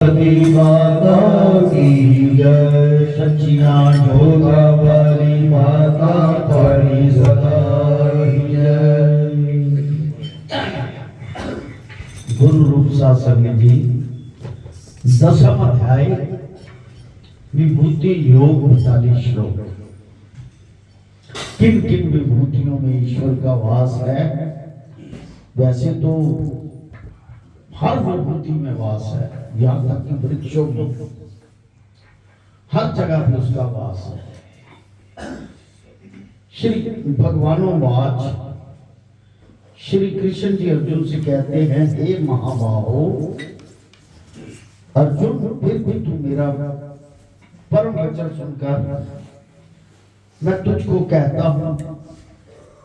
माता की जय। सच्चिदानंद वाली माता की सदा जय। गुरु रूप शास्त्र जी 10वां अध्याय विभूति योग 45 श्लोक। किन किन विभूतियों में ईश्वर का वास है? वैसे तो हर विभूति में वास है, यहाँ तक कि वृक्षों में हर जगह पे उसका वास है। श्री भगवानों वाच, श्री कृष्ण जी अर्जुन से कहते हैं, हे महाबाहो अर्जुन, फिर भी तू मेरा परम वचन सुनकर मैं तुझको कहता हूं,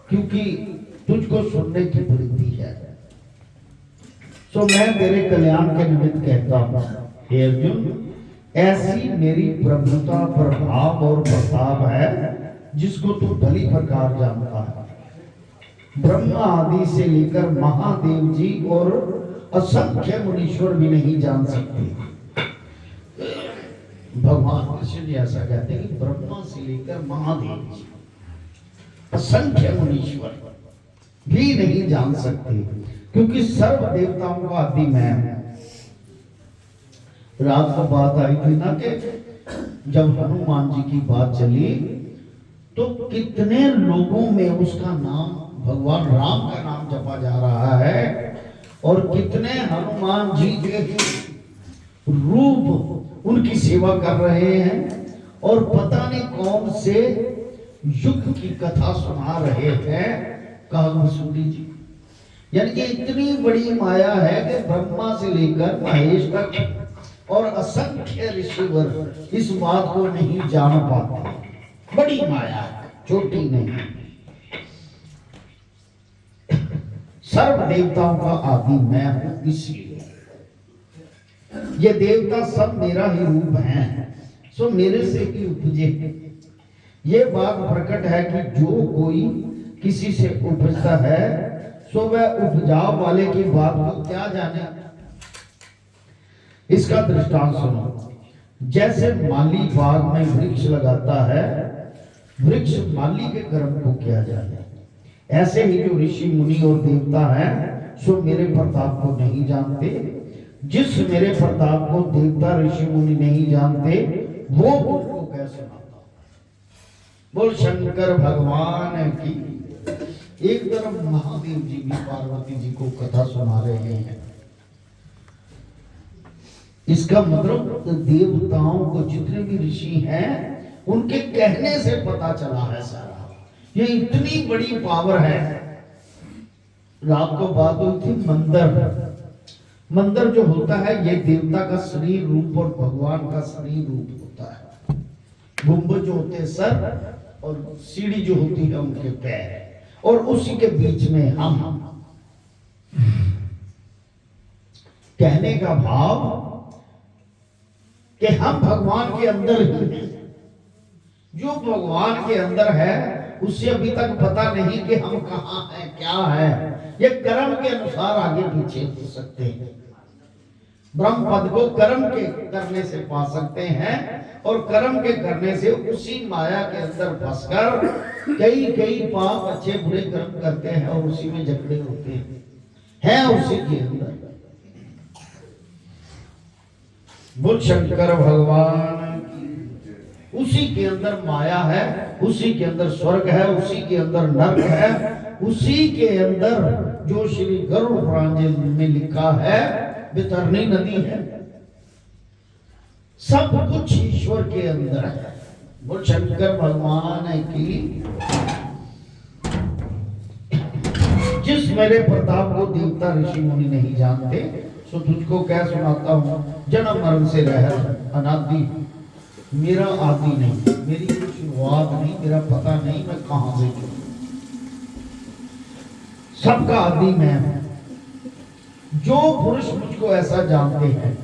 क्योंकि तुझको सुनने की वृत्ति है, तो मैं तेरे कल्याण के निमित्त कहता हूं। हे अर्जुन, ऐसी मेरी प्रभुता, प्रभाव और प्रताप है जिसको तू भली प्रकार जानता है। ब्रह्मा आदि से लेकर महादेव जी और असंख्य मुनीश्वर भी नहीं जान सकते। भगवान कृष्ण जी ऐसा कहते हैं कि ब्रह्मा से लेकर महादेव जी, असंख्य मुनीश्वर भी नहीं जान सकते, क्योंकि सर्व देवताओं का आदि मैं हूं। रात को बात आई थी ना कि जब हनुमान जी की बात चली तो कितने लोगों में उसका नाम, भगवान राम का नाम जपा जा रहा है, और कितने हनुमान जी के रूप उनकी सेवा कर रहे हैं, और पता नहीं कौन से युग की कथा सुना रहे हैं कागभूषणी जी। यानी कि इतनी बड़ी माया है कि ब्रह्मा से लेकर महेश तक और असंख्य ऋषिवर इस बात को नहीं जान पाते। बड़ी माया है, छोटी नहीं। सर्व देवताओं का आदि मैं हूं, इसलिए ये देवता सब मेरा ही रूप है, सो मेरे से ही उपजे। ये बात प्रकट है कि जो कोई किसी से उपजता है सो वह उपजाव वाले की बात को क्या जाने। इसका दृष्टांत सुनो। जैसे माली बाग में वृक्ष लगाता है, वृक्ष माली के कर्म को क्या जाने, ऐसे ही जो ऋषि मुनि और देवता हैं सो मेरे प्रताप को नहीं जानते। जिस मेरे प्रताप को देवता ऋषि मुनि नहीं जानते, वो उनको कैसे मानता। बोल शंकर भगवान की। एक तरफ महादेव जी भी पार्वती जी को कथा सुना रहे हैं। इसका मतलब देवताओं को, जितने भी ऋषि हैं, उनके कहने से पता चला है सारा। ये इतनी बड़ी पावर है। रात को बात हुई थी मंदिर। मंदिर जो होता है ये देवता का शरीर रूप और भगवान का शरीर रूप होता है। गुंबद जो होते हैं सर, और सीढ़ी जो होती है उनके पैर, और उसी के बीच में हम। कहने का भाव कि हम भगवान के अंदर ही हैं। जो भगवान के अंदर है उसे अभी तक पता नहीं कि हम कहां हैं, क्या है। ये कर्म के अनुसार आगे पीछे हो सकते हैं। ब्रह्म पद को कर्म के करने से पा सकते हैं, और कर्म के करने से उसी माया के अंदर फंसकर कई पाप अच्छे बुरे कर्म करते हैं और उसी में झगड़े होते हैं उसी के अंदर। बुद्ध शंकर भगवान की। उसी के अंदर माया है, उसी के अंदर स्वर्ग है, उसी के अंदर नरक है, उसी के अंदर जो श्री गरुड़ पुराण में लिखा है वितरणी नदी है। सब कुछ ईश्वर के अंदर है। वो शंकर भगवान की। जिस मेरे प्रताप को देवता ऋषि मुनि नहीं जानते, सो तुझको क्या सुनाता हूं। जन्म मरण से रह अनादि, मेरा आदि नहीं, मेरी शुरुआत नहीं, मेरा पता नहीं मैं कहां से चलूं। सबका आदि मैं हूं। जो पुरुष मुझको ऐसा जानते हैं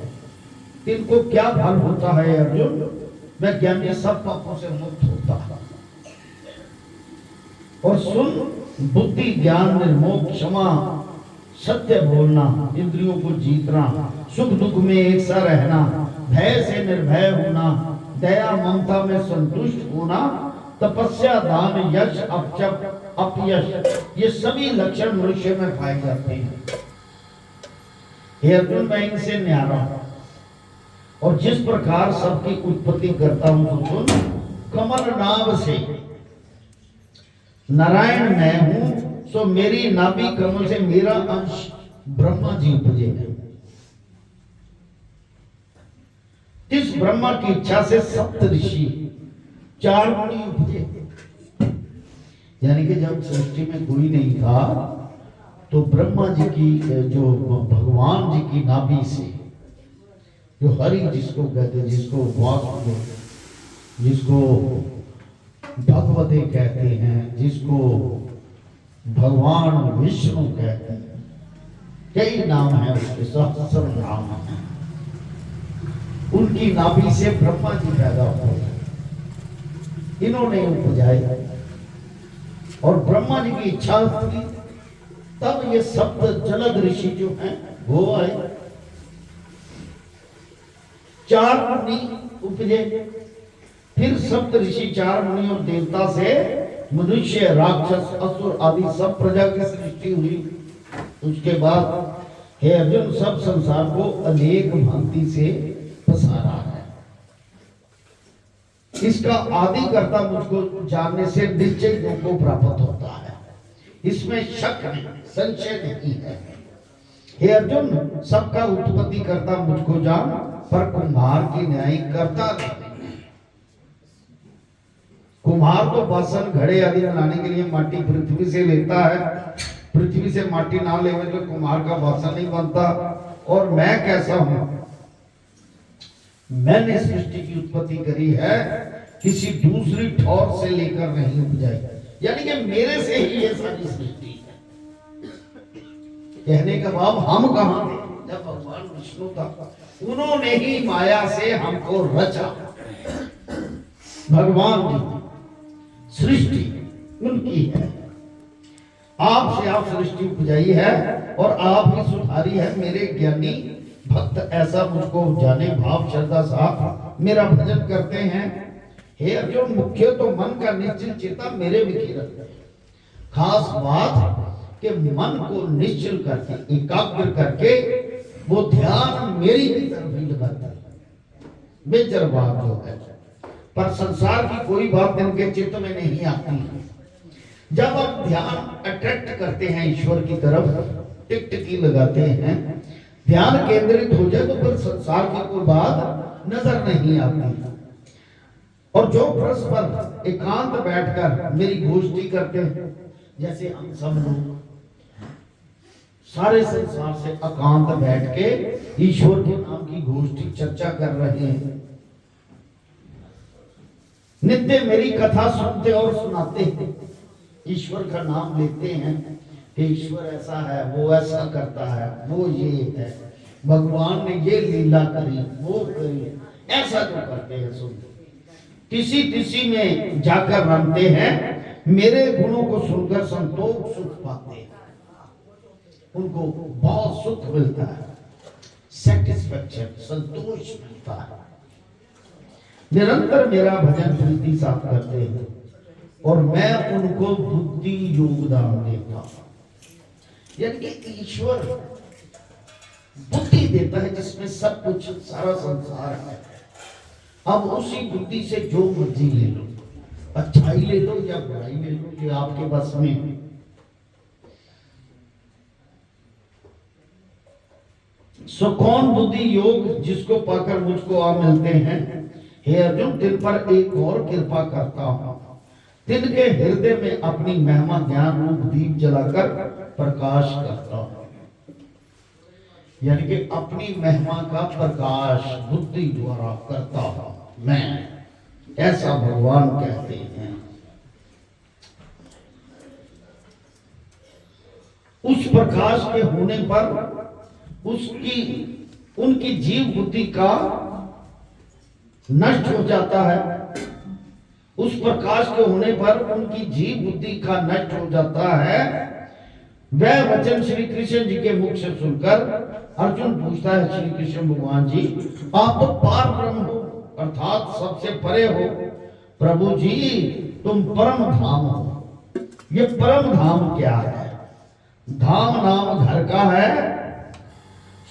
इनको क्या फल होता है अर्जुन? मैं ज्ञानी सब पापों से मुक्त होता है। और सुन, बुद्धि ज्ञान निर्मोह क्षमा सत्य बोलना, इंद्रियों को जीतना, सुख दुख में एक सा रहना, भय से निर्भय होना, दया ममता में संतुष्ट होना, तपस्या दान यश अपचप अपयश, ये सभी लक्षण मनुष्य में पाए जाते हैं। हे अर्जुन, मैं इनसे न्यारा हूं और जिस प्रकार सबकी उत्पत्ति करता हूं तो सुन, कमल नाभ से नारायण मैं हूं, सो मेरी नाभि कमल से मेरा अंश ब्रह्मा जी उपजे हैं। इस ब्रह्मा की इच्छा से सप्त ऋषि 4 मुनि उपजे। यानी कि जब सृष्टि में कोई नहीं था तो ब्रह्मा जी की जो भगवान जी की नाभि से, जो हरि जिसको कहते हैं, जिसको वासुदेव, जिसको भगवते कहते हैं, जिसको भगवान विष्णु कहते हैं, कई नाम है उसके, सहस्र नाम है। उनकी नाभि से ब्रह्मा जी पैदा हुए, इन्होंने उपजाए और ब्रह्मा जी की इच्छा थी, तब ये सप्त जलद ऋषि जो हैं वो आए। 4 मुनि उपजे, फिर सप्त ऋषि 4 मुनि और देवता से मनुष्य राक्षस असुर आदि सब प्रजा की सृष्टि हुई। उसके बाद हे अर्जुन, सब संसार को अनेक भांति से पसारा है। इसका आदि कर्ता मुझको जानने से निश्चय को प्राप्त होता है, इसमें शक नहीं, संशय नहीं है। हे अर्जुन, सबका उत्पत्ति करता मुझको जान, पर कुम्हार की न्याय करता नहीं। कुम्हार तो बासन घड़े आदि बनाने के लिए माटी पृथ्वी से लेता है, पृथ्वी से माटी ना लेवे तो कुम्हार का बासन नहीं बनता। और मैं कैसा हूं, मैंने सृष्टि की उत्पत्ति करी है, किसी दूसरी ठौर से लेकर नहीं उपजाई, यानी कि मेरे से ही ये सारी सृष्टि है। कहने का भाव, हम कहां थे जब भगवान विष्णु था, उन्होंने ही माया से हमको रचा। भगवान जी सृष्टि उनकी है, आपसे आप सृष्टि उपजाई है और आप ही सुधारी है। मेरे ज्ञानी भक्त ऐसा मुझको जाने भाव श्रद्धा साथ मेरा भजन करते हैं। हे अर्जुन, मुख्य तो मन का निश्चल चेता मेरे विकीरत है। खास बात कि मन को निश्चल करके, एकाग्र करके वो ध्यान मेरी की तरफ ही लगाता है। बेचर बात जो है, पर संसार की कोई बात इनके चित्त में नहीं आती है। जब हम ध्यान अट्रैक्ट करते हैं ईश्वर की तरफ, टिकटिकी लगाते हैं, ध्यान केंद्रित हो जाए तो फिर संसार की कोई बात नजर नहीं आती। और जो परस्पर एकांत बैठकर मेरी गोष्ठी करते हैं, जैसे हम सब लोग सारे संसार से एकांत बैठ के ईश्वर के नाम की गोष्ठी चर्चा कर रहे हैं, नित्य मेरी कथा सुनते और सुनाते हैं, ईश्वर का नाम लेते हैं कि ईश्वर ऐसा है, वो ऐसा करता है, वो ये है, भगवान ने ये लीला करी, वो करी, ऐसा जो करते हैं सुनते, किसी में जाकर रमते हैं, मेरे गुणों को सुनकर संतोष सुख पाते हैं, उनको बहुत सुख मिलता है, सेटिस्फैक्शन, संतोष मिलता है। निरंतर मेरा भजन प्रीति साथ करते हैं और मैं उनको बुद्धि योगदान देता हूं। यानी कि ईश्वर बुद्धि देता है जिसमें सब कुछ, सारा संसार है। अब उसी बुद्धि से जो मर्जी ले लो, अच्छाई ले लो या बुराई ले लो, ये आपके बस में। सो कौन बुद्धि योग जिसको पाकर मुझको आ मिलते हैं। हे अर्जुन, तिन पर एक और कृपा करता हूं, तिनके हृदय में अपनी महिमा ज्ञान रूप दीप जलाकर प्रकाश करता हूं। यानी कि अपनी महिमा का प्रकाश बुद्धि द्वारा करता हूं मैं, ऐसा भगवान कहते हैं। उस प्रकाश के होने पर उनकी जीव बुद्धि का नष्ट हो जाता है। उस प्रकाश के होने पर उनकी जीव बुद्धि का नष्ट हो जाता है वह वचन श्री कृष्ण जी के मुख से सुनकर अर्जुन पूछता है, श्री कृष्ण भगवान जी आप तो पार ब्रह्म हो, अर्थात सबसे परे हो। प्रभु जी तुम परम धाम हो। ये परम धाम क्या है? धाम नाम घर का है,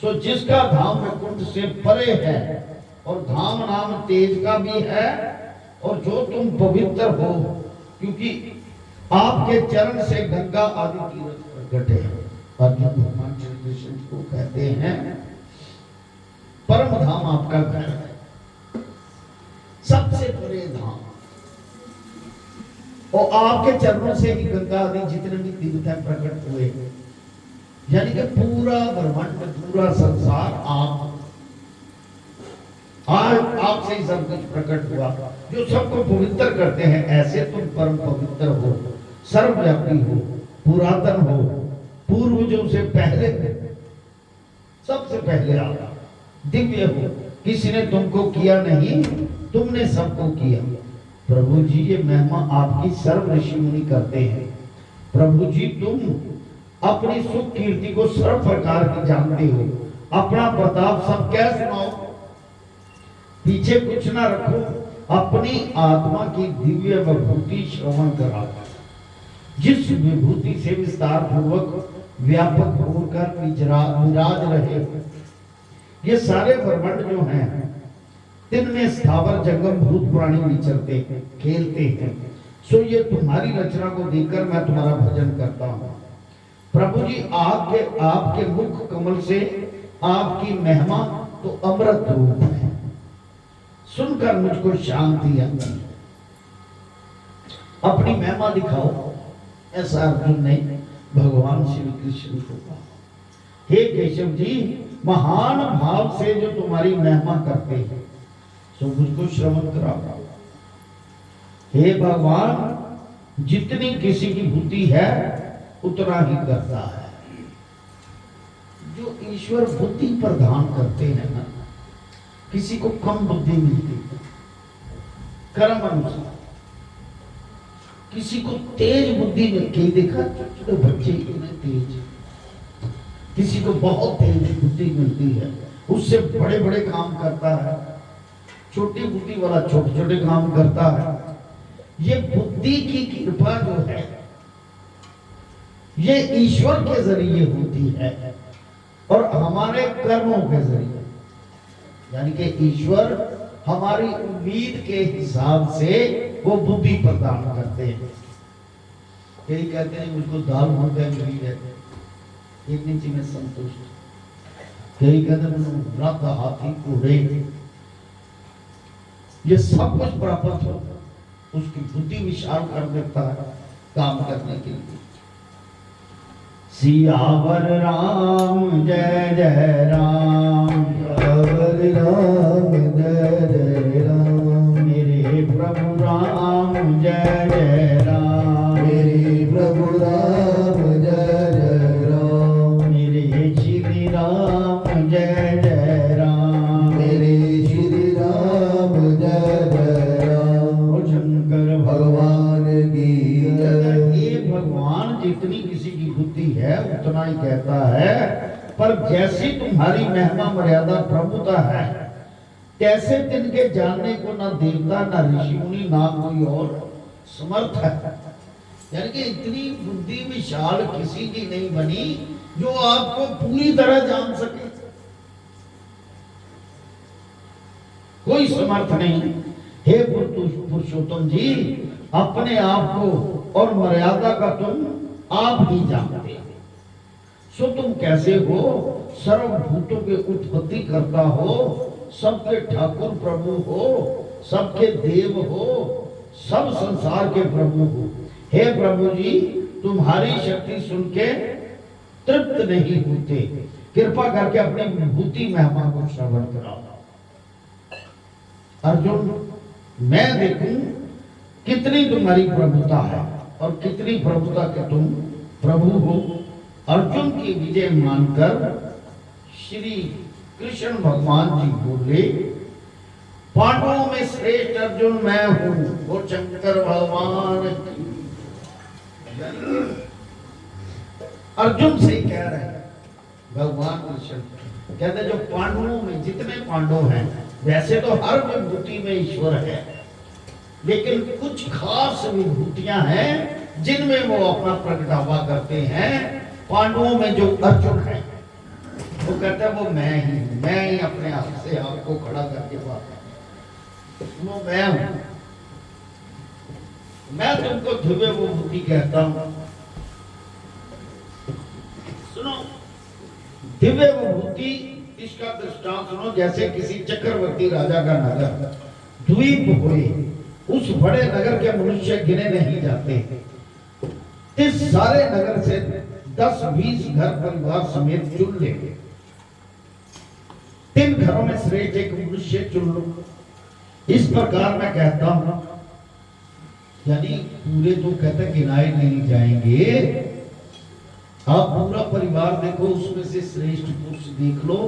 सो जिसका धाम वैकुंठ से परे है, और धाम नाम तेज का भी है, और जो तुम पवित्र हो, क्योंकि आपके चरण से गंगा आदि तीर्थ प्रकट है। अर्जुन भगवान श्री कृष्ण को कहते हैं परम धाम आपका घर है, सबसे परे धाम, और आपके चरणों से ही गंगा आदि जितने भी तीर्थ हैं प्रकट हुए। यानी कि पूरा ब्रह्मांड, पूरा संसार आज आपसे ही सब कुछ प्रकट हुआ। जो सबको पवित्र करते हैं, ऐसे तुम परम पवित्र हो, सर्वव्यापी हो, पुरातन हो, पूर्वजों से पहले, सबसे पहले आया, दिव्य हो, किसी ने तुमको किया नहीं, तुमने सबको किया। प्रभु जी ये महिमा आपकी सर्व ऋषि मुनि करते हैं। प्रभु जी तुम अपनी सुख कीर्ति को सर्व प्रकार की जानते हो, अपना प्रताप सब क्या सुनाओ, पीछे कुछ ना रखो, अपनी आत्मा की दिव्य विभूति श्रवण कराओ, जिस विभूति से विस्तार पूर्वक व्यापक होकर विराज रहे। ये सारे ब्रह्मांड जो हैं, तिनमें स्थावर जंगम भूत प्राणी विचरते हैं, खेलते हैं। सो ये तुम्हारी रचना को देखकर मैं तुम्हारा भजन करता हूँ। प्रभु जी आपके मुख कमल से आपकी महिमा तो अमृत रूप है, सुनकर मुझको शांति आती है। अपनी महिमा दिखाओ, ऐसा अर्जुन ने भगवान श्री कृष्ण को कहा। हे केशव जी, महान भाव से जो तुम्हारी महिमा करते हैं, सो मुझको श्रवण कराओ। हे भगवान, जितनी किसी की बुद्धि है उतना ही करता है। जो ईश्वर बुद्धि प्रदान करते हैं ना, किसी को कम बुद्धि मिलती है कर्म अनुसार, किसी को तेज बुद्धि मिलती। देखा छोटे बच्चे कितने तेज, किसी को बहुत तेज बुद्धि मिलती है, उससे बड़े बड़े काम करता है, छोटी बुद्धि वाला छोटे छोटे काम करता है। ये बुद्धि की कृपा जो है ये ईश्वर के जरिए होती है और हमारे कर्मों के जरिए। यानी कि ईश्वर हमारी उम्मीद के हिसाब से वो बुद्धि प्रदान करते हैं। कई कहते हैं मुझको दाल मुर्गा मिली है, इतनी चीज में संतुष्ट। कई कहते हैं रथ हाथी घोड़े, ये सब कुछ प्राप्त हो, उसकी बुद्धि विशाल कर देता है काम करने के लिए। सियावर राम जय जय राम, सियावर राम जय जय राम, मेरे प्रभु राम जय जय राम, मेरे प्रभु राम जय जय राम, मेरे श्री राम जय जय राम, मेरे श्री राम जय जय राम। और शंकर भगवान की जय। ये भगवान जितनी किसी की बुद्धि है उतना ही कहता है, पर जैसी तुम्हारी महिमा मर्यादा प्रभुता है, कैसे तिनके जानने को ना देवता ना ऋषि मुनि ना कोई और समर्थ है। यानी कि इतनी बुद्धि विशाल किसी की नहीं बनी जो आपको पूरी तरह जान सके, कोई समर्थ नहीं। हे पुरुषोत्तम जी, अपने आप को और मर्यादा का तुम आप ही जानते, सो तुम कैसे हो, सर्वभूतों के उत्पत्ति करता हो, सबके ठाकुर प्रभु हो, सबके देव हो, सब संसार के प्रभु हो। हे प्रभु जी, तुम्हारी शक्ति सुन के तृप्त नहीं होते, कृपा करके अपनी विभूति महिमा को श्रवण कराओ। अर्जुन, मैं देखूं कितनी तुम्हारी प्रभुता है और कितनी प्रभुता के तुम प्रभु हो। अर्जुन की विजय मानकर श्री कृष्ण भगवान जी बोले, पांडवों में श्रेष्ठ अर्जुन मैं हूं। वो शंकर भगवान की। अर्जुन से ही कह रहे हैं भगवान कृष्ण, कहते जो पांडवों में जितने पांडव हैं, वैसे तो हर विभूति में ईश्वर है, लेकिन कुछ खास विभूतियां हैं जिनमें वो अपना प्रगटावा करते हैं। पांडवों में जो अर्जुन है वो कहता है वो मैं ही अपने आप से आपको खड़ा करके बात, वो मैं हूं, मैं तुमको दिव्य विभूति कहता हूं। सुनो, दिव्य विभूति इसका दृष्टांत सुनो। जैसे किसी चक्रवर्ती राजा का नगर द्वीप हुए, उस बड़े नगर के मनुष्य गिने नहीं जाते, इस सारे नगर से 10-20 घर परिवार समेत चुन ले, 3 घरों में श्रेष्ठ एक मनुष्य चुन लो। इस प्रकार मैं कहता हूं, यानी पूरे तो कहते गिनाए नहीं जाएंगे, आप पूरा परिवार देखो, उसमें से श्रेष्ठ पुरुष देख लो,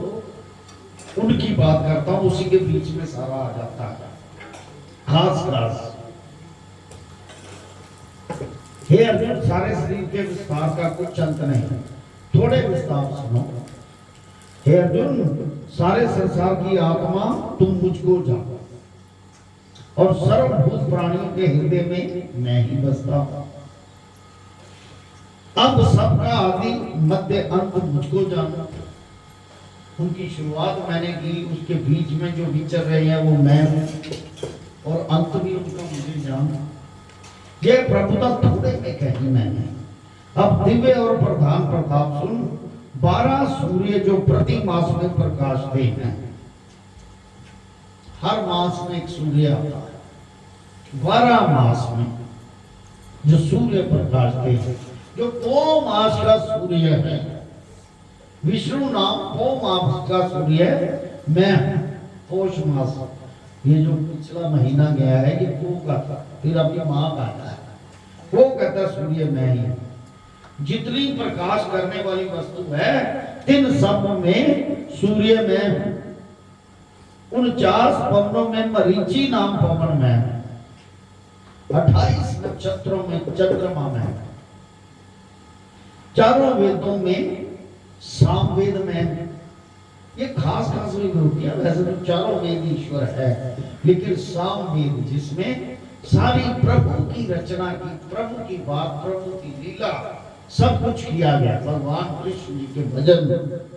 उनकी बात करता हूं, उसी के बीच में सारा आ जाता है खास खास। हे अर्जुन, सारे शरीर के विस्तार का कुछ अंत नहीं, थोड़े विस्तार सुनो। हे अर्जुन, सारे संसार की आत्मा तुम मुझको जानो, और सर्वभूत प्राणियों के हृदय में मैं ही बसता हूं। अब सबका आदि मध्य अंत मुझको जानो। उनकी शुरुआत मैंने की, उसके बीच में जो विचर रहे हैं वो मैं हूं, और अंत भी उनका मुझे जानो। ये प्रभुता थोड़े में कही मैंने। अब दिव्य और प्रधान प्रताप सुन। 12 सूर्य जो प्रति मास में प्रकाश दे हैं, हर मास में एक सूर्य आता है, 12 मास में जो सूर्य प्रकाश दे हैं, जो पौ मास का सूर्य है, विष्णु नाम पौ मास का सूर्य मैं हूं। पौष मास, ये जो पिछला महीना गया है, ये पौ का था, फिर अभी माह का आता है, वो कहता सूर्य मैं ही। जितनी प्रकाश करने वाली वस्तु है, इन सब में सूर्य में हूं। 49 पवनों में मरीचि नाम पवन में है, 28 नक्षत्रों में चंद्रमा में है, चारों वेदों में सामवेद में है। ये खास खास विभूतियां, वैसे तो चारों वेद ईश्वर है, लेकिन सामवेद जिसमें सारी प्रभु की रचना की, प्रभु की बात, प्रभु की लीला सब कुछ किया गया। भगवान कृष्ण जी के भजन,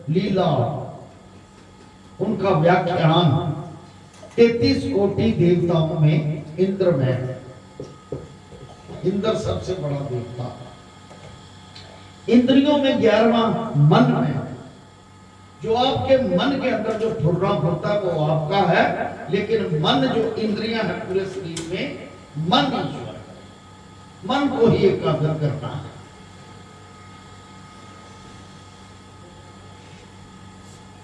लीला, उनका व्याख्यान 33 कोटि देवताओं में इंद्र में है। इंद्र सबसे बड़ा देवता। इंद्रियों में 11वां मन में, जो आपके मन के अंदर जो फुर्रा फुरता है वो आपका है, लेकिन मन जो इंद्रियां है पूरे शरीर में, मन ईश्वर है, मन को ही एकाग्र करना है।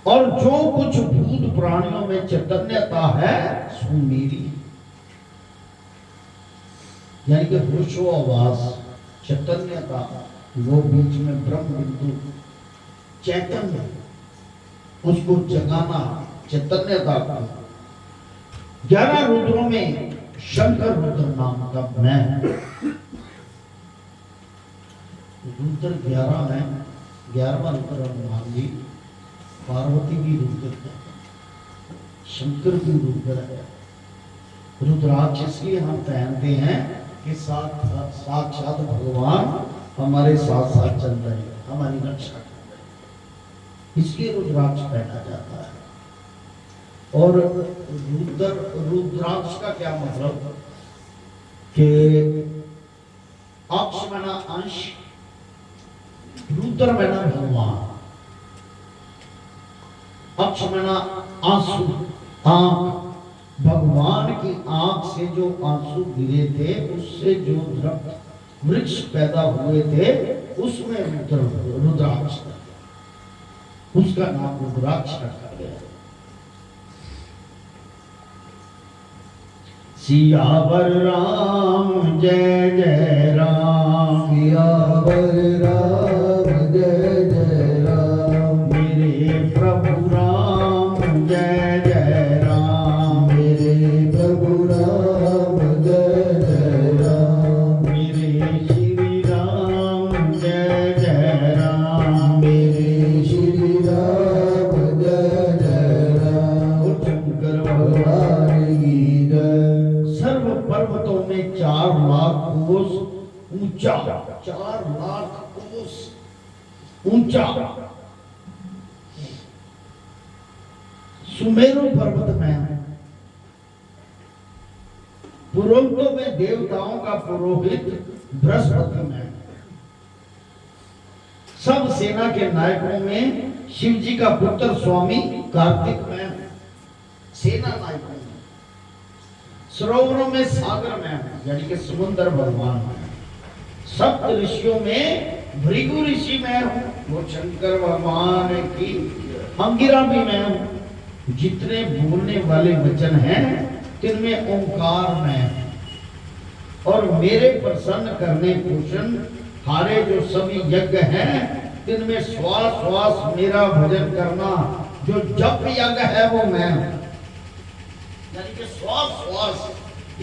और जो कुछ भूत प्राणियों में चैतन्यता है सो मेरी, यानी कि होशोवास चैतन्यता, वो बीच में ब्रह्म बिंदु चैतन्य, उसको जगाना चैतन्यता का। 11 रुद्रों में शंकर रुद्र नाम का मैं, रुद्र 11 है, 11वां रुद्र हनुमान जी, पार्वती भी रुद्र है, शंकर भी रुद्र है। रुद्राक्ष इसलिए हम पहनते हैं कि साक्षात भगवान हमारे साथ साथ चल रहे हैं, हमारी रक्षा कर रहे हैं, इसलिए रुद्राक्ष पहना जाता है। और रुद्राक्ष का क्या मतलब कि अक्ष मना अंश, रुद्र मना भगवान, अक्ष मना आंसू, आंख, भगवान की आंख से जो आंसू गिरे थे, उससे जो वृक्ष पैदा हुए थे, उसमें रुद्राक्ष, उसका नाम रुद्राक्ष रखा गया। सियावर राम जय जय राम, सियावर राम जय जय राम, मेरे प्रभु राम जय जय राम, मेरे प्रभु राम जय जय राम, मेरे श्री राम जय जय राम, कोस ऊंचा, 4 लाख कोस ऊंचा सुमेरु पर्वत में, पुरोहितों में देवताओं का पुरोहित बृहस्पति में, सब सेना के नायकों में शिव जी का पुत्र स्वामी कार्तिक में, सेना नायकों में, सरोवरों में सागर में यानी कि समुद्र भगवान में, सप्त ऋषियों में भृगु ऋषि में हूं, वो शंकर भगवान की अंगिरा भी मैं हूं, जितने बोलने वाले वचन हैं तिनमें ओंकार में है, और मेरे प्रसन्न करने पोषण हारे जो सभी यज्ञ हैं तिनमें श्वास श्वास मेरा भजन करना जो जप यज्ञ है वो मैं हूं। यानी कि श्वास श्वास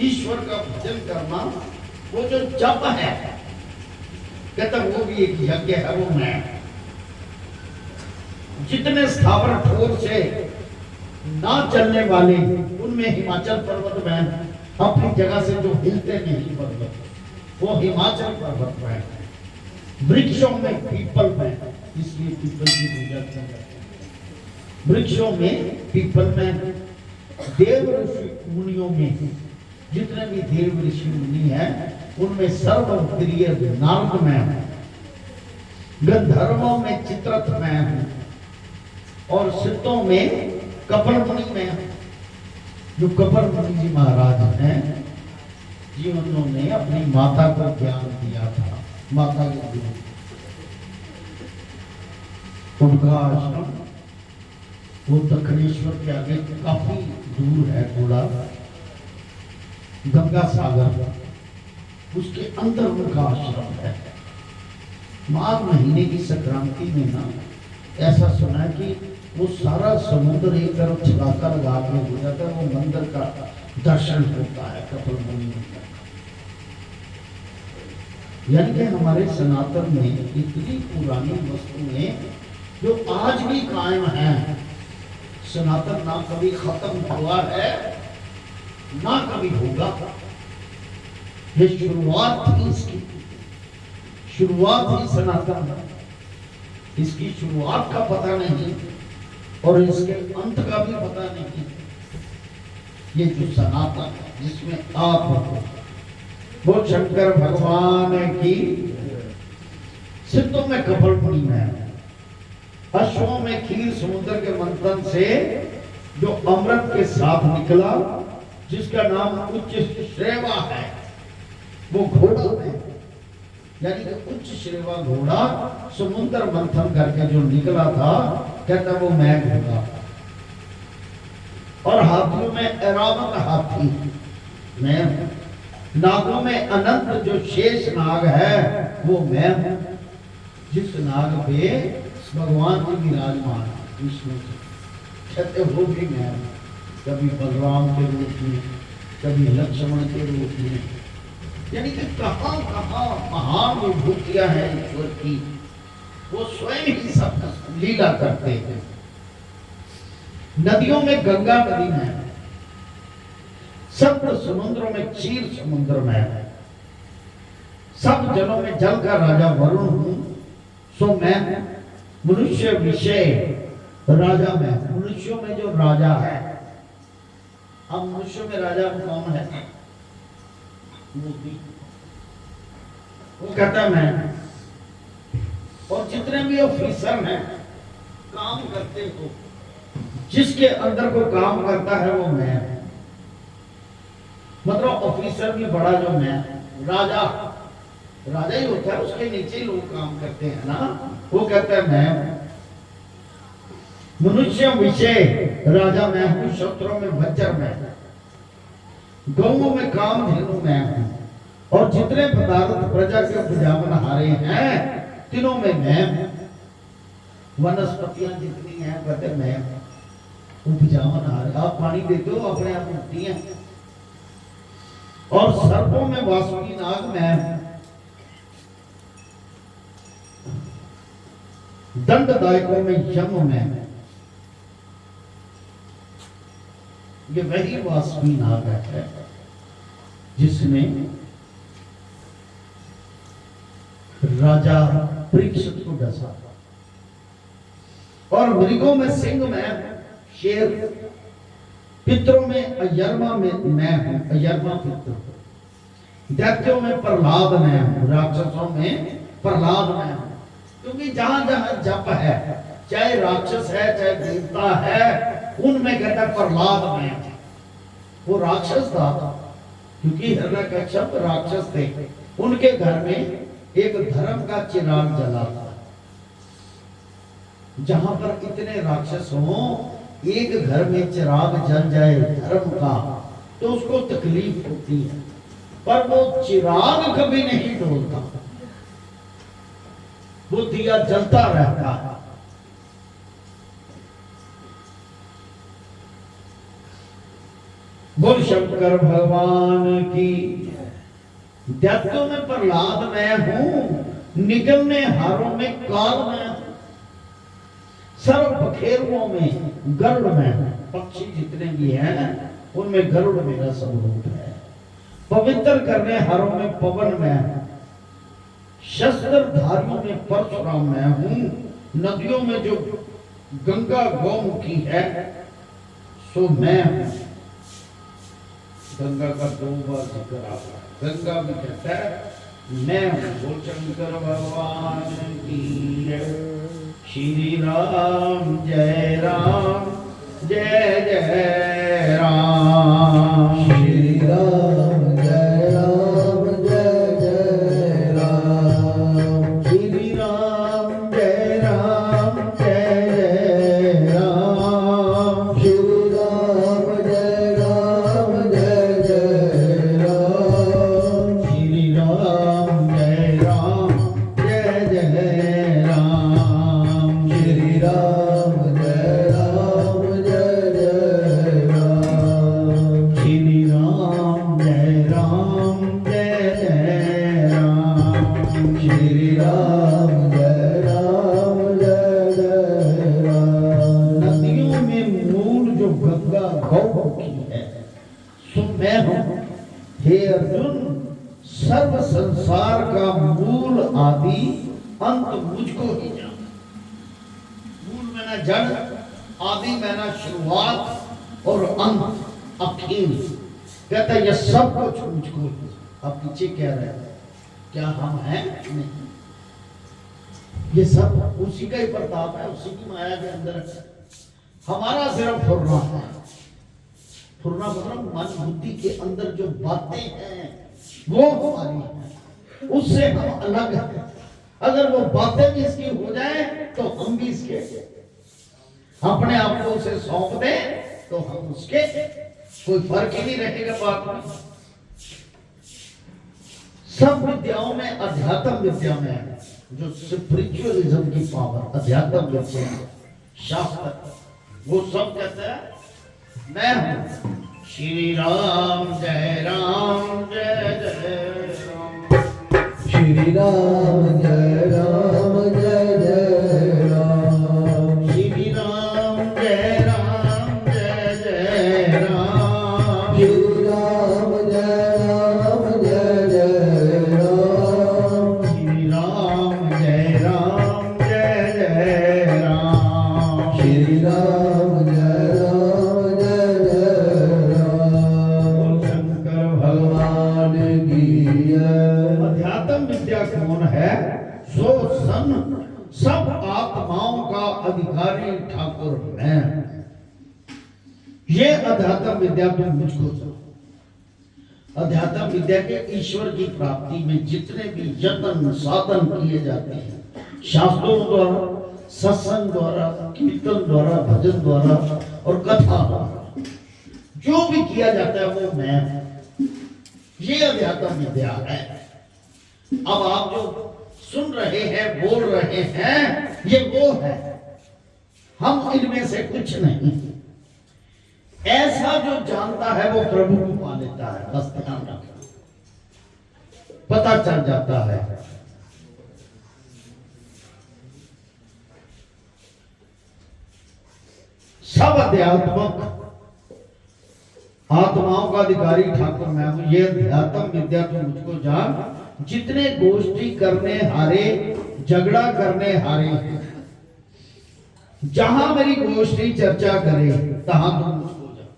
ईश्वर का भजन करना वो जो जप है, कहता वो भी एक यज्ञ है, वो मैं। जितने स्थावर ठोर से ना चलने वाले उनमें हिमाचल पर्वत में अपनी जगह से जो हिलते नहीं पर्वत, वो हिमाचल पर्वत में। वृक्षों में पीपल में, इसलिए पीपल की पूजा करते हैं। वृक्षों में पीपल में, देव ऋषि मुनियों में जितने भी देव ऋषि मुनि हैं उनमें सर्वप्रिय नारद में हूं, गंधर्वों में चित्ररथ में हूं, और सिद्धों में कपिल मुनि में हूं। जो कपिल मुनि जी महाराज हैं जी, उन्होंने अपनी माता को ज्ञान दिया था, माता के गुरु। उनका आश्रम वो दक्षिणेश्वर के आगे काफी दूर है, थोड़ा गंगा सागर, उसके अंदर उनका आश्रम है। माघ महीने की संक्रांति में ना ऐसा सुना है कि वो सारा समुद्र एक तरफ छलाका लगा के हो जाता है, वो मंदिर का दर्शन होता है कपिल मुनि मंदिर का। यानी कि हमारे सनातन में इतनी पुरानी वस्तुएं जो आज भी कायम है। सनातन ना कभी खत्म हुआ है ना कभी होगा। ये शुरुआत थी, इसकी शुरुआत ही सनातन है। इसकी शुरुआत का पता नहीं और इसके अंत का भी पता नहीं। ये जो सनातन है जिसमें आप हो, वो शंकर भगवान की। सिद्धों में कपिल मुनि में, अश्वों में खीर समुद्र के मंथन से जो अमृत के साथ निकला, जिसका नाम उच्च श्रेवा है, वो घोड़ा है। यानी कि उच्च श्रेवा घोड़ा समुद्र मंथन करके जो निकला था, कहता वो मैं घोड़ा। और हाथियों में ऐरावत हाथी मैं हूं। नागों में अनंत जो शेष नाग है वो मैं हूं। जिस नाग पे भगवान जी विराजमान विष्णु जी, कहते वो भी मैं हूं। कभी बलराम के रूप में, कभी लक्ष्मण के रूप में। यानी कि कहां कहां महान विभूतियां हैं ईश्वर की, वो स्वयं ही सब लीला करते हैं। नदियों में गंगा नदी में, सप्त समुद्रों में क्षीर समुद्र में, सब जलों में जल का राजा वरुण हूं। सो मैं मनुष्य विषय राजा में, मनुष्यों में जो राजा है। अब मनुष्यों में राजा कौन है? मोदी। वो कहता मैं। और जितने भी ऑफिसर हैं काम करते हो, जिसके अंदर को काम करता है वो मैं। मतलब ऑफिसर भी बड़ा जो मैं, राजा राजा ही होता है, उसके नीचे लोग काम करते हैं ना, वो कहता है मैं। मनुष्य विषय राजा मैं हूं, शत्रुओं में वज्र में, गौओं में काम धेनु मैं हूं, और जितने पदार्थ प्रजा के उपजावन हारे हैं तीनों में मैं हूं। वनस्पतियां जितनी हैं कहते मैं उपजावन हारे। आप पानी देते हो अपने आप उगती हैं। और सर्पों में वासुकी नाग मैं हूं। दंडदायकों में यम में, ये वही वासुकी नाग है जिसने राजा परीक्षित को डसा और मृगों में सिंह में शेर, पितरों में अयरमा में मैं हूं, अयरमा पित्र, दैत्यों में प्रहलाद मैं हूं, राक्षसों में प्रहलाद मैं हूं। क्योंकि जहां जहां जप है, चाहे राक्षस है चाहे देवता है, उनमें कहता प्रहलाद मैं हूं। वो राक्षस था क्योंकि हिरण्यकश्यप राक्षस थे, उनके घर में एक धर्म का चिराग जला था। जहां पर इतने राक्षस हों, एक घर में चिराग जल जाए धर्म का तो उसको तकलीफ होती है, पर वो चिराग कभी नहीं डोलता, वो दिया जलता रहता है। बोल शंकर भगवान की। दैत्यों में प्रहलाद मैं हूं, निकलने हारों में काल मैं हूं, सर्व पखेरुओं में गरुड़ में हूं। पक्षी जितने भी हैं उनमें गरुड़ मेरा स्वरूप है। पवित्र करने हारों में पवन में हूं, शस्त्र धारियों में परशुराम मैं हूं, नदियों में जो गंगा गौमुखी है सो मैं हूं। गंगा का 2 बार जिक्र आ रहा है, गंगा भी कहता है मैं हूं। बोल शंकर भगवान की। श्री राम जय राम जय जय राम, श्री राम जय राम जय जय राम, श्री राम जय राम जय जय राम, श्री राम जय राम जय जय राम, श्री राम जय राम जय जय राम, श्री राम जय राम जय जय राम, श्री राम जय राम जय जय राम, श्री राम जय राम जय जय राम। नदियों में मूल जो गंगा गौमुखी है सो मैं हूं। हे अर्जुन, सर्व संसार का मूल आदि अंत मुझको ही जाना। मूल में ना जड़, आदि में ना शुरुआत और अंत अखीर। कहता है ये सब कुछ मुझको ही। अब पीछे कह रहे हैं क्या हम हैं? नहीं, ये सब उसी का ही प्रताप है, उसी की माया के अंदर है। हमारा सिर्फ फुरना है। फुरना मतलब मन बुद्धि के अंदर जो बातें हैं वो हमारी है, उससे हम अलग हैं। अगर वो बातें भी इसकी हो जाए तो हम भी इसके, अपने आप को उसे सौंप दे तो हम उसके, कोई फर्क ही नहीं रहेगा बात में। सब विद्याओं में अध्यात्म विद्या में जो स्पिरिचुअलिज्म की पावर, अध्यात्म विद्या, शास्त्र, वो सब कहता है मैं हूं। श्री राम जय राम जय जय राम, श्री राम जय राम जय जय राम, श्री राम जय राम जय जय राम, श्री राम जय राम जय जय राम, श्री राम जय राम जय जय राम, श्री राम जय राम जय जय राम। शंकर भगवान की। अध्यात्म विद्या कौन है? सो सन सब आत्माओं का अधिकारी ठाकुर मैं। ये अध्यात्म विद्या तो मुझको दो। अध्यात्म विद्या के ईश्वर की प्राप्ति में जितने भी यत्न साधन किए जाते हैं, शास्त्रों द्वारा, सत्संग द्वारा, कीर्तन द्वारा, भजन द्वारा और कथा द्वारा जो भी किया जाता है वो मैं हूं। ये अध्यात्म विद्या है। अब आप जो सुन रहे हैं, बोल रहे हैं, ये वो है। हम इनमें से कुछ नहीं। ऐसा जो जानता है वो प्रभु को पा लेता है। बस ध्यान रखना, पता चल जाता है। सब अध्यात्मक आत्माओं का अधिकारी ठाकुर मैं हूं। ये अध्यात्म विद्या तो मुझको जान जितने गोष्ठी करने हारे, झगड़ा करने हारे हैं, जहां मेरी गोष्ठी चर्चा करे तहां तुम मुझको जाओ।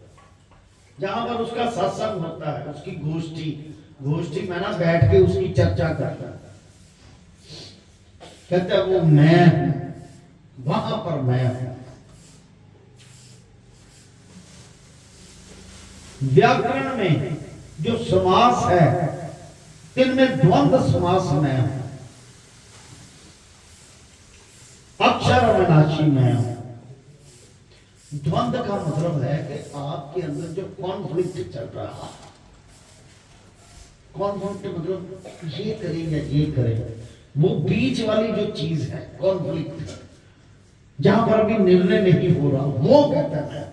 जहां पर उसका सत्संग होता है, उसकी गोष्ठी, गोष्ठी में ना बैठ के उसकी चर्चा करता है, कहते हैं वो मैं हूं, वहां पर मैं हूं। व्याकरण में जो समास है, इनमें द्वंद्व समास में है। अक्षर अविनाशी में हूं। द्वंद्व का मतलब है कि आपके अंदर जो कॉन्फ्लिक्ट चल रहा है, कॉन्फ्लिक्ट मतलब ये करें या ये करें, वो बीच वाली जो चीज है कॉन्फ्लिक्ट, जहां पर अभी निर्णय नहीं हो रहा, वो कहता है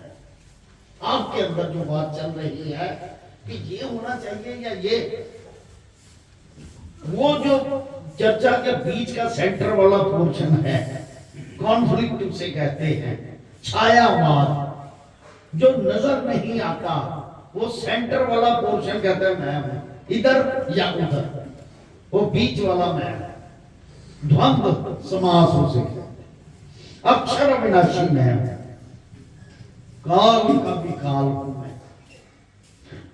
आपके अंदर जो बात चल रही है कि ये होना चाहिए या ये, वो जो चर्चा के बीच का सेंटर वाला पोर्शन है, कॉन्फ्लिक्ट उसे कहते हैं। छायावाद जो नजर नहीं आता, वो सेंटर वाला पोर्शन कहते हैं मैं हूं, इधर या उधर, वो बीच वाला मैं हूं। द्वंद्व समास उसे, अक्षर अविनाशी मैं हूं, काल का भी काल हूं मैं,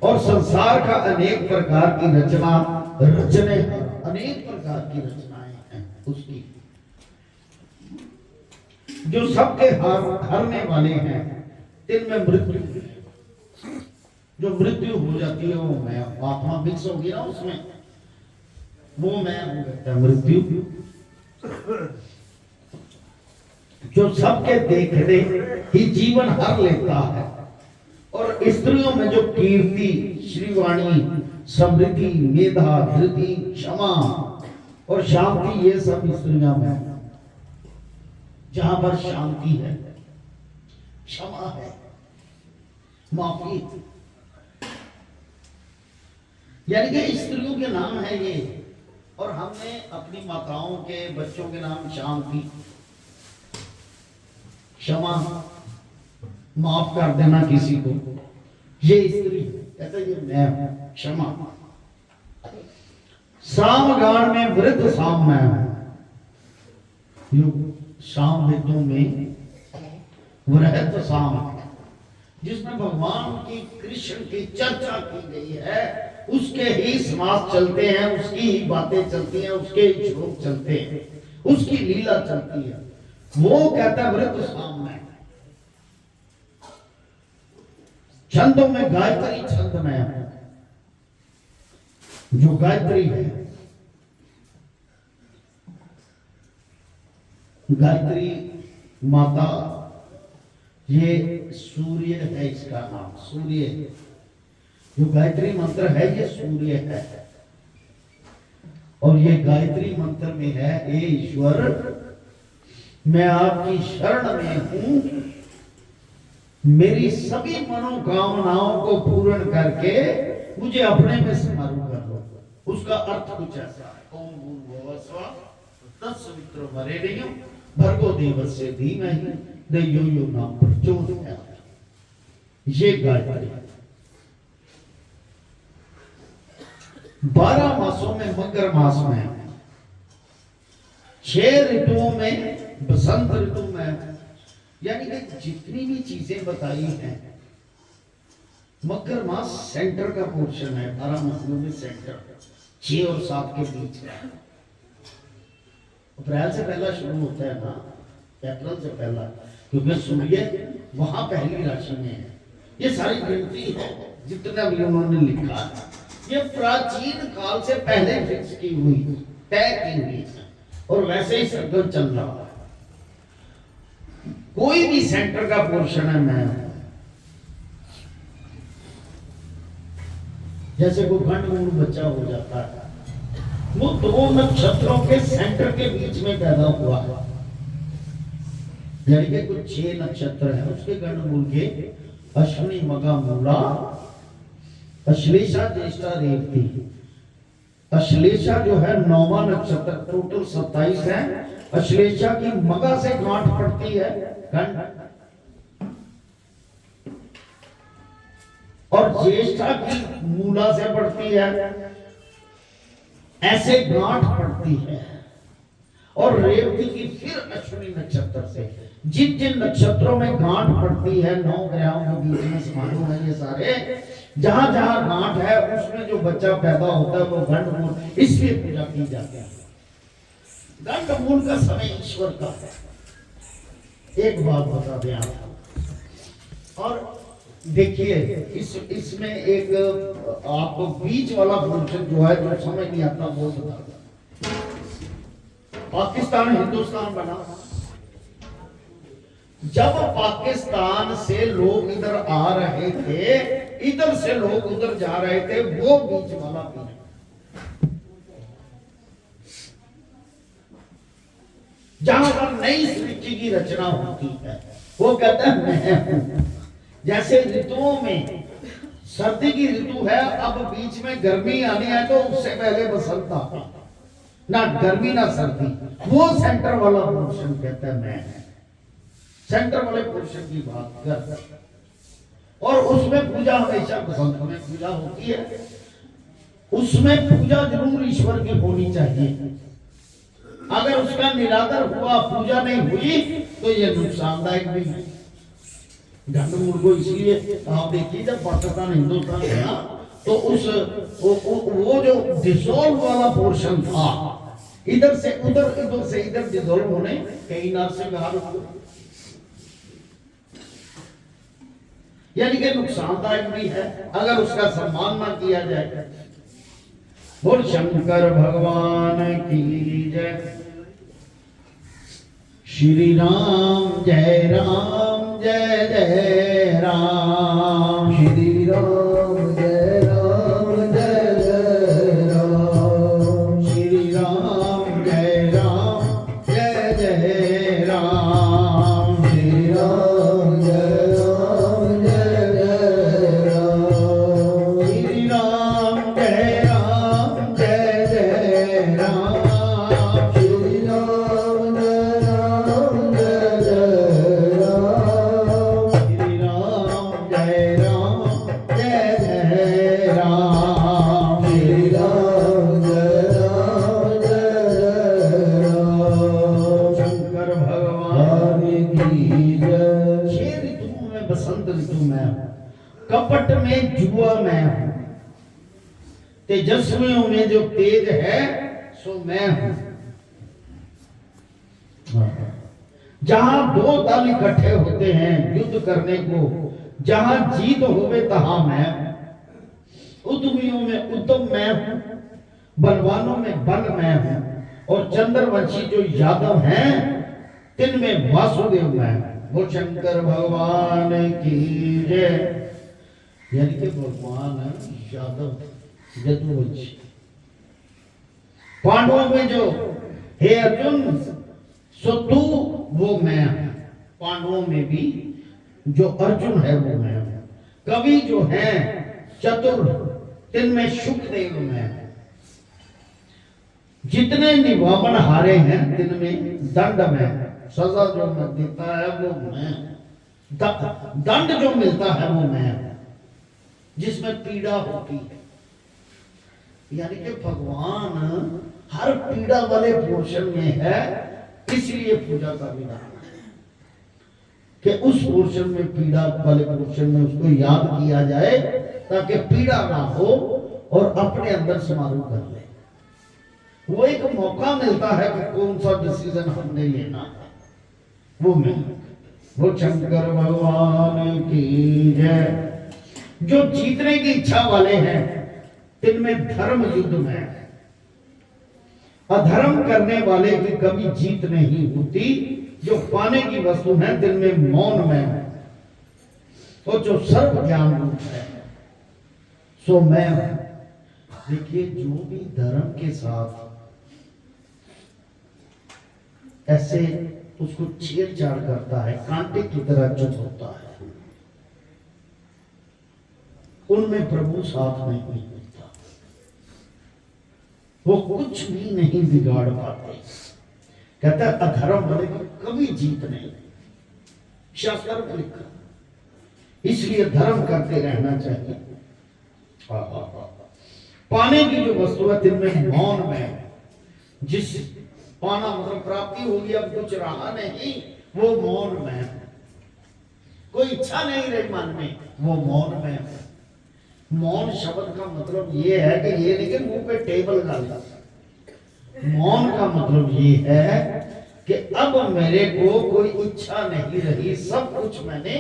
और संसार का अनेक प्रकार की रचना, रचने अनेक प्रकार की रचनाएं हैं उसकी, जो सबके हरने वाले हैं। तिनमें मृत्यु, जो मृत्यु हो जाती है वो मैं, आत्मा मिक्स होगी ना उसमें, वो मैं हो जाता है मृत्यु। जो सबके देखने ही जीवन हर लेता है, और स्त्रियों में जो कीर्ति, श्रीवाणी, समृद्धि, मेधा, धृति, क्षमा और शांति, ये सब स्त्रियों में। जहां पर शांति है, क्षमा है, माफी, यानी कि स्त्रियों के नाम है ये, और हमने अपनी माताओं के बच्चों के नाम शांति, क्षमा, माफ कर देना किसी को, ये स्त्री कहते ये मैं हूं, क्षमा। सामगान में वृद्ध साम मैं हूं, शाम वेदों में वृहत साम, जिसमें भगवान की, कृष्ण की चर्चा की गई है, उसके ही समास चलते हैं, उसकी ही बातें चलती हैं, उसके ही श्लोक चलते हैं, उसकी लीला चलती है, वो कहता है वृद्ध साम में। छंदों में गायत्री छंद में है, जो गायत्री है, गायत्री माता, ये सूर्य है, इसका नाम सूर्य, जो गायत्री मंत्र है ये सूर्य है, और ये गायत्री मंत्र में है, हे ईश्वर मैं आपकी शरण में हूं, मेरी सभी मनोकामनाओं को पूर्ण करके मुझे अपने में समारू कर लो। उसका अर्थ कुछ ऐसा है, ओम भूर्भुवः स्वः तत्सवितुर्वरेण्यं भर्गो देवस्य धीमहि धियो यो न प्रचोदयात्। ये गायत्री 12 मासों में मकर मास में, 6 ऋतुओं में बसंत ऋतु में, यानी कि जितनी भी चीजें बताई हैं, मकर मास सेंटर का पोर्शन है, 12 महीनों में सेंटर 6 और 7 के बीच में। अप्रैल से पहला शुरू होता है ना, अप्रैल से पहला, क्योंकि सूर्य वहां पहली राशि में है। ये सारी गिनती है जितना भी उन्होंने लिखा है, ये प्राचीन काल से पहले फिक्स की हुई, तय की हुई है, और वैसे ही सर्कल चल रहा है। कोई भी सेंटर का पोर्शन है मैं, जैसे कोई गंडमूल बच्चा हो जाता है, वो 2 नक्षत्रों के सेंटर के बीच में पैदा हुआ है, यानी कि कुछ 6 नक्षत्र हैं उसके गंडमूल के, अश्विनी, मघा, मूला, अश्लेषा, ज्येष्ठा, रेवती। अश्लेषा जो है 9वां नक्षत्र, टोटल 27 है। अश्लेषा की मघा से गांठ पड़ती है, और ज्येष्ठा की मूला से पड़ती है, ऐसे गांठ पड़ती है। और रेवती की फिर अश्विनी नक्षत्र से जिन जिन नक्षत्रों में गांठ पड़ती है, 9 ग्रहों के बीच में समानु है ये सारे, जहां जहां गांठ है उसमें जो बच्चा पैदा होता है वो गंडमूल, इसलिए पूजा की जाती है। गंडमूल का समय ईश्वर का है। एक बात बता दें आपको, और देखिए इसमें एक आपको बीच वाला पोर्शन जो है, जो समझ नहीं आता वो बता। पाकिस्तान हिंदुस्तान बना, जब पाकिस्तान से लोग इधर आ रहे थे, इधर से लोग उधर जा रहे थे, वो बीच वाला पीरियड, जहां पर नई सृष्टि की रचना होती है, वो कहता है मैं हूं। जैसे ऋतुओं में सर्दी की ऋतु है, अब बीच में गर्मी आनी है तो उससे पहले बसंत आता, ना गर्मी ना सर्दी, वो सेंटर वाला पोर्शन कहता है मैं, सेंटर वाले पोर्शन की बात कर। और उसमें पूजा हमेशा बसंत में पूजा होती है, उसमें पूजा जरूर ईश्वर की होनी चाहिए। अगर उसका निरादर हुआ, पूजा नहीं हुई, तो ये नुकसानदायक भी है। गंडमूल को इसलिए आप देखिए, जब पाकिस्तान हिंदुस्तान है ना, तो उस वो जो डिसोल्व वाला पोर्शन था, इधर से उधर, इधर से इधर डिसोल्व होने कई नरसिंहार, यानी कि नुकसानदायक भी है अगर उसका सम्मान ना किया जाए। बोल शंकर भगवान की जय। श्री राम जय राम जय जय राम, श्री राम जय राम जय जय राम, श्री राम जय राम जय जय राम, श्री राम जय राम जय जय राम, श्री राम जय राम जय जय राम, श्री राम बसंत ऋतु में, कपट में जुआ में हूं, तेजस्वियों में जो तेज है सो मैं हूं। जहां दो दल इकट्ठे होते हैं युद्ध करने को, जहां जीत होवे तहां मैं, उद्यमियों में उद्यम मैं हूं, बलवानों में बल मैं हूं, और चंद्रवंशी जो यादव हैं तिनमें वासुदेव मैं हूं। वो शंकर भगवान की जय। यानी कि भगवान यादव यदुवंशी, पांडवों में जो हे अर्जुन सो तू वो मैं हूं, पांडवों में भी जो अर्जुन है वो मैं हूं। कवि जो है चतुर तिनमें शुकदेव मैं हूं, जितने निवामन हारे हैं तिनमें दंड में, सजा जो मैं देता है वो मैं, दंड जो मिलता है वो मैं, जिसमें पीड़ा होती है। यानी कि भगवान हर पीड़ा वाले पोर्शन में है, इसलिए पूजा का विधान है कि उस पोर्शन में, पीड़ा वाले पोर्शन में उसको याद किया जाए ताकि पीड़ा ना हो और अपने अंदर समारोह कर ले। वो एक मौका मिलता है कि कौन सा डिसीजन हमने लेना है, वो मैं। वो शंकर भगवान की जय। जो जीतने की इच्छा वाले हैं तिनमें धर्म युद्ध में, अधर्म करने वाले की कभी जीत नहीं होती। जो पाने की वस्तु है तिनमें मौन में, तो जो सर्व ज्ञान रूप है सो मैं हूं। देखिए, जो भी धर्म के साथ ऐसे उसको छेड़छाड़ करता है, कांटे की तरह चुप होता है, उनमें प्रभु साथ नहीं मिलता, वो कुछ भी नहीं बिगाड़ पाते। कहता है अधर्म वाले को कभी जीत नहीं, शास्त्र में लिखा। इसलिए धर्म करते रहना चाहिए। पाने की जो वस्तु है तिनमें मौन में, जिस पाना मतलब प्राप्ति होगी, अब कुछ रहा नहीं, वो मौन में है। कोई इच्छा नहीं रही मन में, वो मौन में है। मौन शब्द का मतलब ये है कि ये नहीं कि मुंह पे टेबल डालता। मौन का मतलब ये है कि अब मेरे को कोई इच्छा नहीं रही, सब कुछ मैंने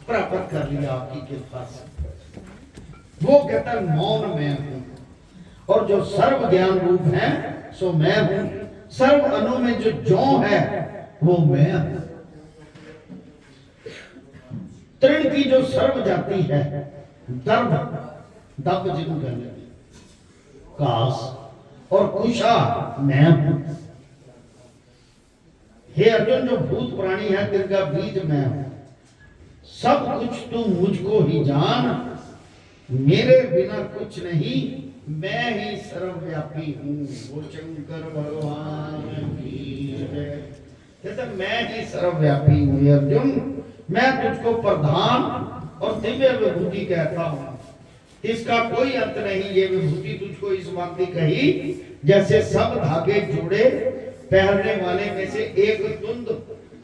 प्राप्त कर लिया आपकी कृपा से। वो कहता है मौन में हूं, और जो सर्व ज्ञान रूप है सो मैं हूं। सर्व अनु में जो है वो मैं हूं। तृण की जो सर्व जाति है, दर्भ दब जिन कहने, कास और कुशा मैं हूं। हे अर्जुन, जो भूत प्राणी है तिनका बीज मैं हूं। सब कुछ तू मुझको ही जान, मेरे बिना कुछ नहीं, मैं ही सर्वव्यापी हूं। वो शंकर भगवान की जय। कहते मैं ही सर्वव्यापी हूं। अर्जुन, मैं तुझको प्रधान और दिव्य विभूति कहता हूं, इसका कोई अंत नहीं। ये विभूति तुझको इस भांति कही जैसे सब धागे जोड़े पहनने वाले में से एक तुंद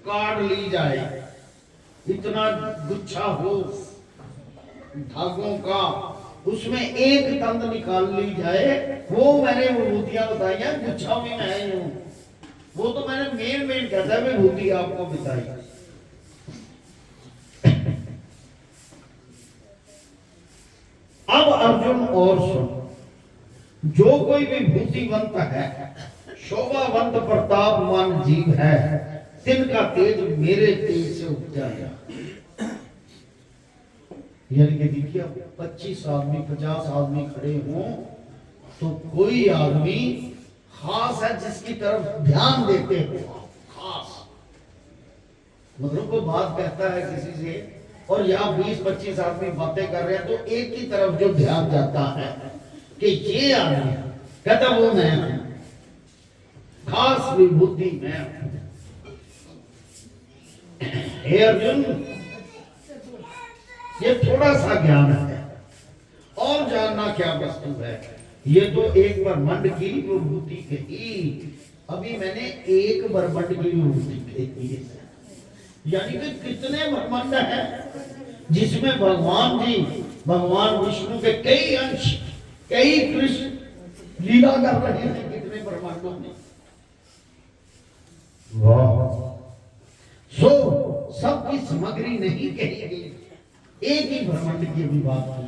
काट ली जाए। इतना गुच्छा हो धागों का, उसमें एक तंद निकाल ली जाए, वो मैंने विभूतियां बताई हैं। गुच्छा भी मैं ही हूं, वो तो मैंने मेन कहता है विभूति आपको बताई। अब अर्जुन और सुन, जो कोई विभूतिवंत है, शोभावंत प्रतापवान जीव है, तिनका तेज मेरे तेज से उपजाया। यानी कि देखिए 25 आदमी 50 आदमी खड़े हों तो कोई आदमी खास है जिसकी तरफ ध्यान देते हो। खास मतलब वो बात कहता है किसी से, और यहाँ 20-25 आदमी बातें कर रहे हैं, तो एक की तरफ जो ध्यान जाता है कि ये आदमी कहता वो मैं हूं, खास विभूति मैं हूं। हे अर्जुन, ये थोड़ा सा ज्ञान है, और जानना क्या वस्तु है। ये तो एक ब्रह्मांड की विभूति कही, अभी मैंने एक ब्रह्मांड की विभूति कही है। यानी कि कितने ब्रह्मांड है जिसमें भगवान जी, भगवान विष्णु के कई अंश, कई कृष्ण लीला कर रहे हैं, कितने ब्रह्मांडों में। वाह, सो सबकी सामग्री नहीं कही गई, एक ही ब्रह्मांड की भी बात की।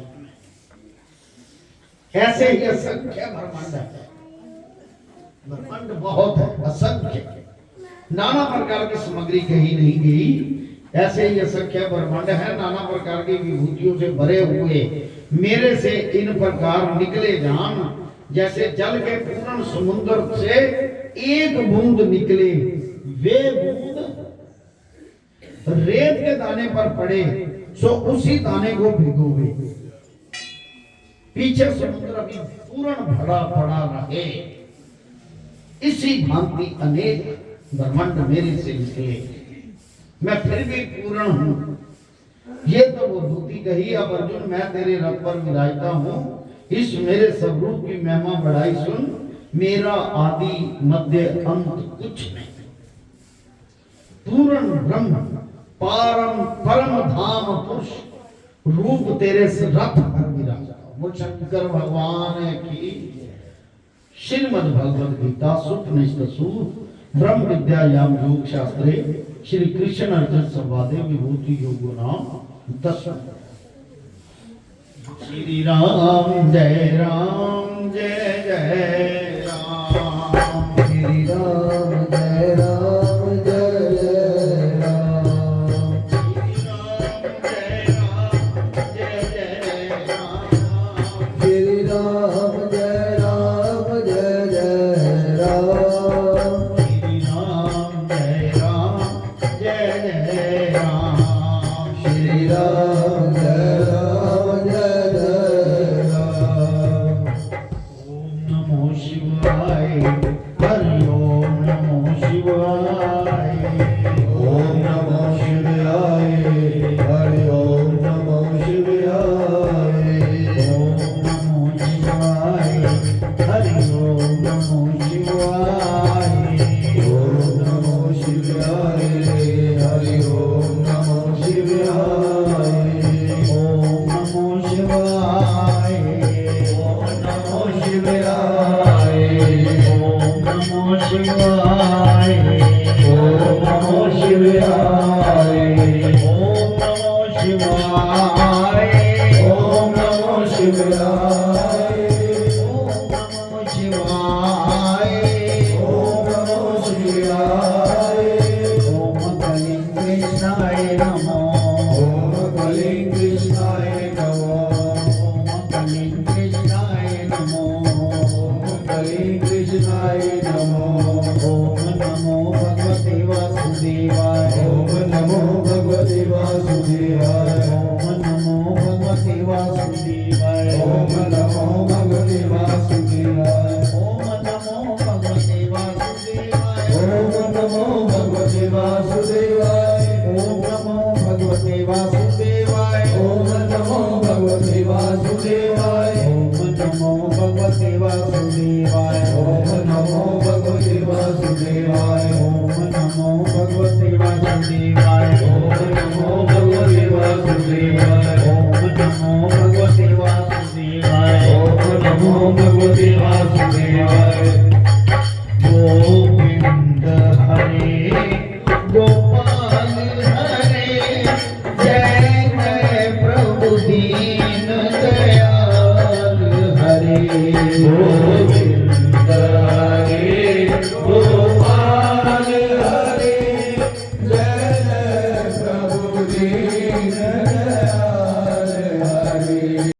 ऐसे ही असंख्य ब्रह्मांड है, ब्रह्मांड बहुत है, असंख्य, नाना प्रकार की सामग्री कही नहीं गई। ऐसे ही असंख्य ब्रह्मांड है, नाना प्रकार की विभूतियों से भरे हुए। मेरे से इन प्रकार निकले जान, जैसे जल के पूर्ण समुद्र से एक बूंद निकले, वे बूंद रेत के दाने पर पड़े, सो उसी दाने को भिगोवे। पीछे समुद्र अभी पूर्ण भरा पड़ा रहे, इसी भांति अनेक ब्रह्मांड मेरे से निकले, मैं फिर भी पूर्ण हूं। ये तो वो भूति कही। अब अर्जुन, मैं तेरे रथ पर विराजता हूं, इस मेरे स्वरूप की महिमा बढ़ाई सुन। मेरा आदि मध्य अंत कुछ नहीं, पूर्ण ब्रह्म परम परम धाम पुरुष रूप तेरे रथ पर विराजता। वो शंकर भगवान की श्रीमद् भगवद गीता सुपनिषदसु ब्रह्म विद्यायाम योग शास्त्रे श्री कृष्ण अर्जुन संवादे विभूति योगो नाम 10। श्री राम जय राम जय जय राम, श्री राम जय राम जय जय राम, श्री राम जय राम जय जय राम, श्री राम जय राम जय जय राम, श्री राम जय राम जय जय राम। ओम नमो शिवाय, हरि ओम नमो शिवाय, ओम नमो शिवाय, हरि ओम नमो शिवाय, ओम नमो शिवाय। Namo Bhagavate Vasudevaya.